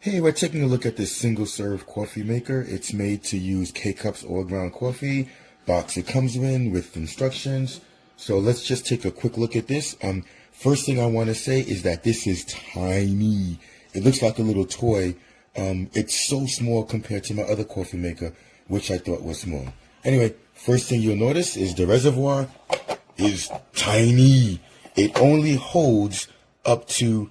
Hey, we're taking a look at this single-serve coffee maker. It's made to use K-Cups or ground coffee. Box it comes in with instructions. So let's just take a quick look at this. First thing I want to say is that this is tiny. It looks like a little toy. It's so small compared to my other coffee maker, which I thought was small. Anyway, first thing you'll notice is the reservoir is tiny. It only holds up to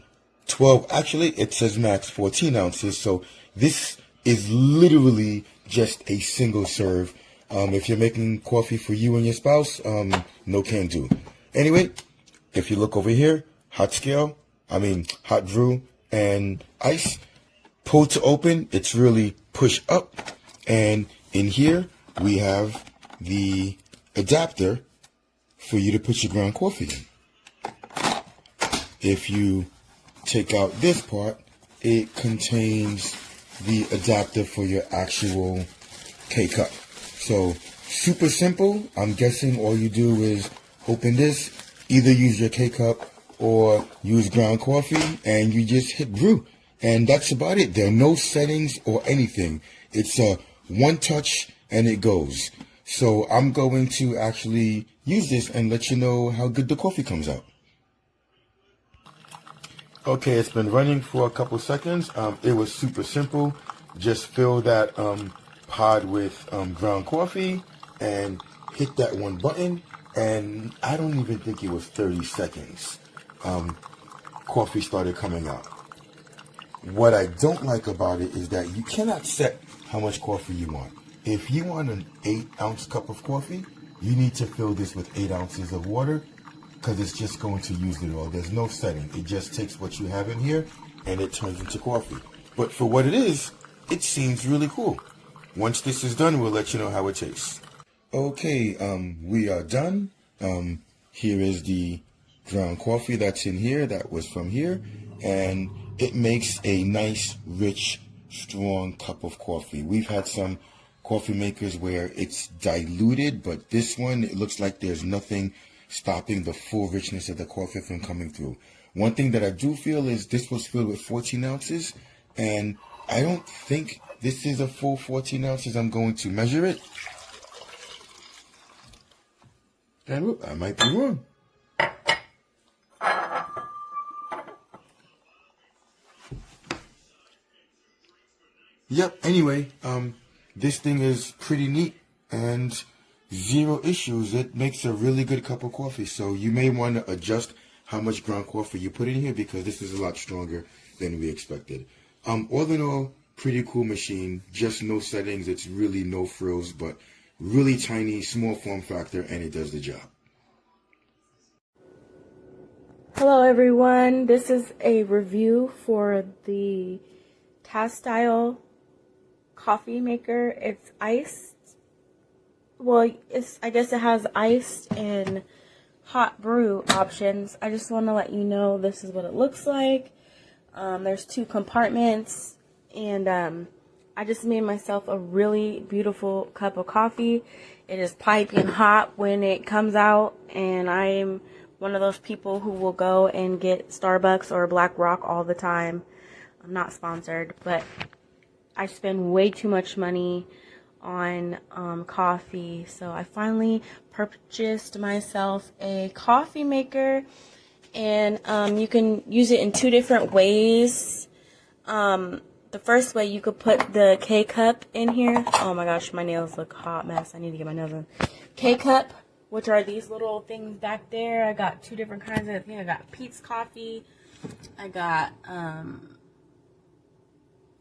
12, actually it says max 14 ounces, so this is literally just a single serve. If you're making coffee for you and your spouse, no can do. Anyway, if you look over here, hot brew and ice, pull to open, it's really push up, and in here we have the adapter for you to put your ground coffee in. If you take out this part, it contains the adapter for your actual K-Cup. So super simple. I'm guessing all you do is open this, either use your K-Cup or use ground coffee, and you just hit brew. And that's about it. There are no settings or anything. It's a one touch and it goes. So I'm going to actually use this and let you know how good the coffee comes out. Okay, it's been running for a couple seconds. It was super simple. Just fill that pod with ground coffee and hit that one button. And I don't even think it was 30 seconds. Coffee started coming out. What I don't like about it is that you cannot set how much coffee you want. If you want an 8-ounce cup of coffee, you need to fill this with 8 ounces of water, because it's just going to use it all. There's no setting. It just takes what you have in here and it turns into coffee. But for what it is, it seems really cool. Once this is done, we'll let you know how it tastes. Okay, we are done. Here is the ground coffee that's in here. That was from here. And it makes a nice, rich, strong cup of coffee. We've had some coffee makers where it's diluted, but this one, it looks like there's nothing stopping the full richness of the coffee from coming through. One thing that I do feel is this was filled with 14 ounces, and I don't think this is a full 14 ounces. I'm going to measure it. And I might be wrong. Yep, anyway, this thing is pretty neat and zero issues. It makes a really good cup of coffee. So you may want to adjust how much ground coffee you put in here, because this is a lot stronger than we expected. All in all, pretty cool machine. Just no settings. It's really no frills, but really tiny, small form factor, and it does the job. Hello everyone. This is a review for the Tastyle coffee maker. It's iced. Well, I guess it has iced and hot brew options. I just want to let you know this is what it looks like. There's 2 compartments, and I just made myself a really beautiful cup of coffee. It is piping hot when it comes out, and I am one of those people who will go and get Starbucks or Black Rock all the time. I'm not sponsored, but I spend way too much money on coffee, so I finally purchased myself a coffee maker, and you can use it in 2 different ways. The first way, you could put the K-Cup in here. Oh my gosh, my nails look hot mess. I need to get my nails done. K-Cup, which are these little things back there. I got 2 different kinds of, I think I got Pete's coffee. I got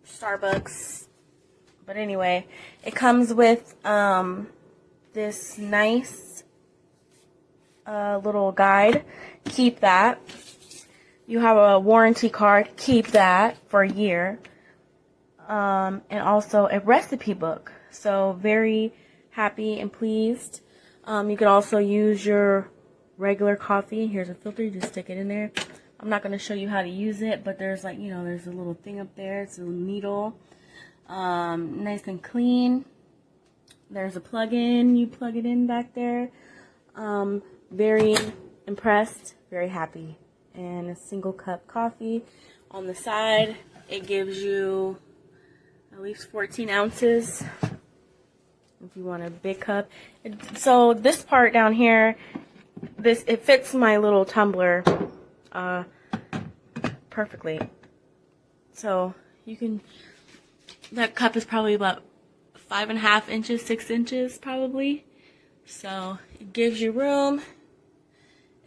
Starbucks. But anyway, it comes with this nice little guide. Keep that. You have a warranty card. Keep that for a year. And also a recipe book. So very happy and pleased. You can also use your regular coffee. Here's a filter. You just stick it in there. I'm not going to show you how to use it, but there's there's a little thing up there. It's a needle. Nice and clean. There's a plug-in. You plug it in back there. Very impressed. Very happy. And a single cup coffee on the side. It gives you at least 14 ounces if you want a big cup. So this part down here, it fits my little tumbler perfectly. So you can, that cup is probably about 5.5 inches, 6 inches probably. So it gives you room.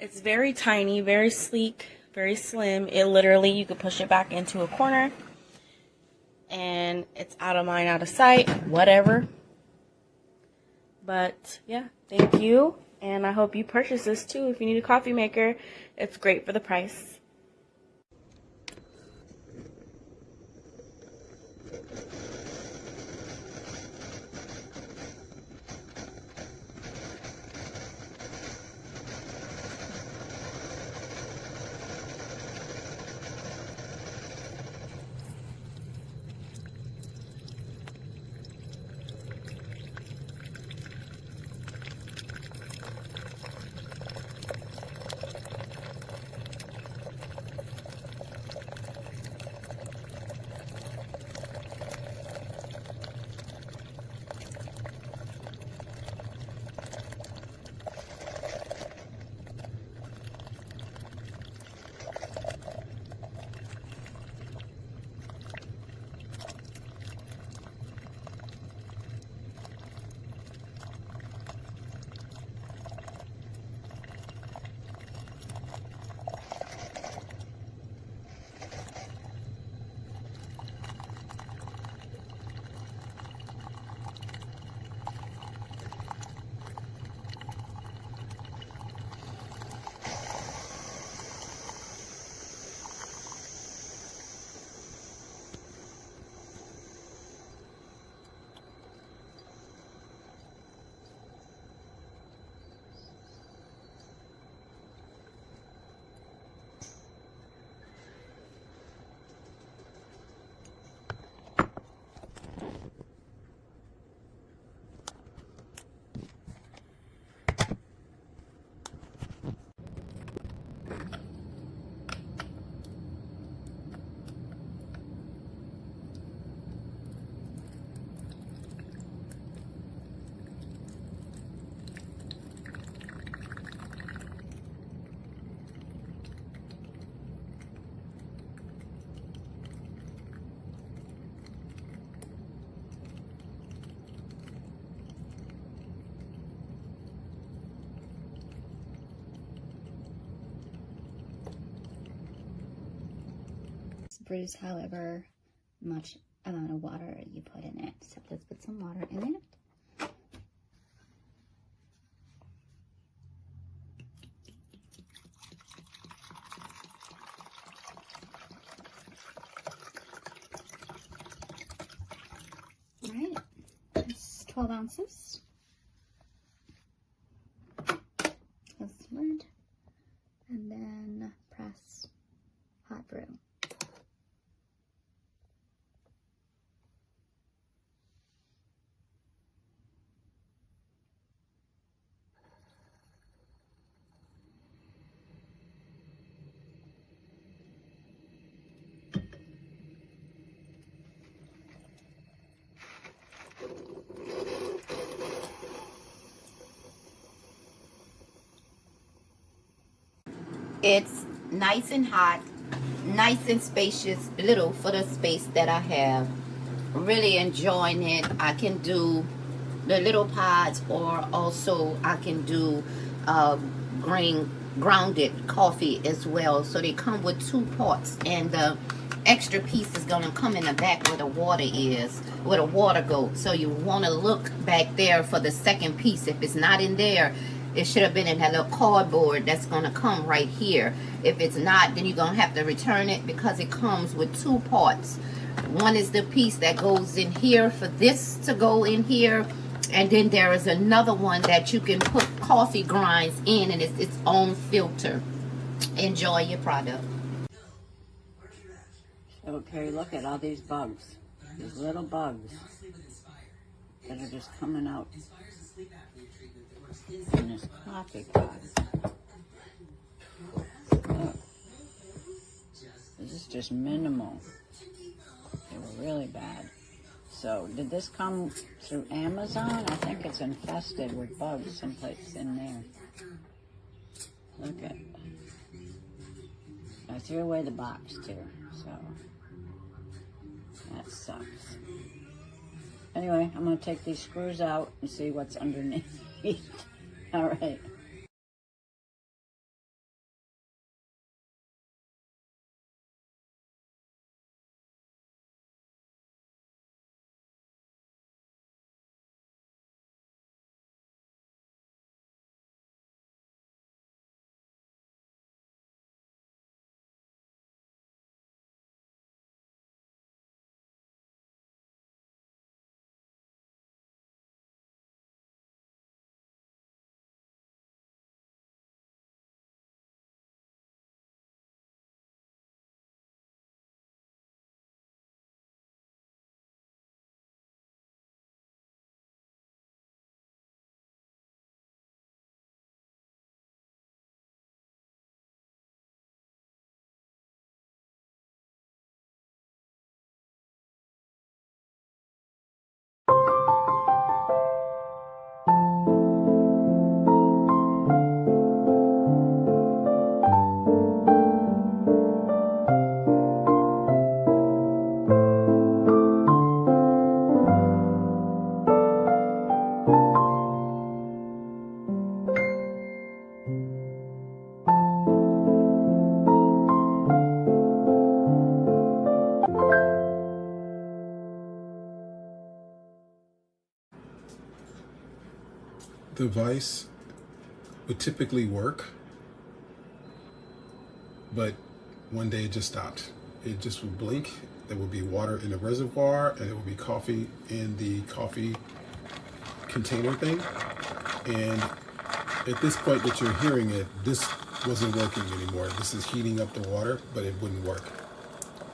It's very tiny, very sleek, very slim. It literally, you could push it back into a corner and it's out of mind, out of sight, whatever. But yeah, thank you. And I hope you purchase this too. If you need a coffee maker, it's great for the price. Brews however much amount of water you put in it. So let's put some water in it. All right, it's 12 ounces. Close the lid and then press hot brew. It's nice and hot, nice and spacious, little for the space that I have. Really enjoying it. I can do the little pods, or also I can do grounded coffee as well. So they come with 2 pots, and the extra piece is going to come in the back where the water is, where the water goes. So you want to look back there for the second piece. If it's not in there, it should have been in that little cardboard that's going to come right here. If it's not, then you're going to have to return it, because it comes with 2 parts. One is the piece that goes in here for this to go in here, and then there is another one that you can put coffee grinds in, and it's its own filter. Enjoy your product. Okay, look at all these bugs. These little bugs that are just coming out in this coffee pot. Look. This is just minimal. They were really bad. So did this come through Amazon? I think it's infested with bugs someplace in there. Look at it. I threw away the box too, so that sucks. Anyway, I'm going to take these screws out and see what's underneath. All right. The device would typically work, but one day it just stopped. It just would blink. There would be water in the reservoir, and there would be coffee in the coffee container thing. And at this point that you're hearing it, this wasn't working anymore. This is heating up the water, but it wouldn't work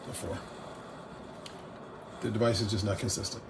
before. The device is just not consistent.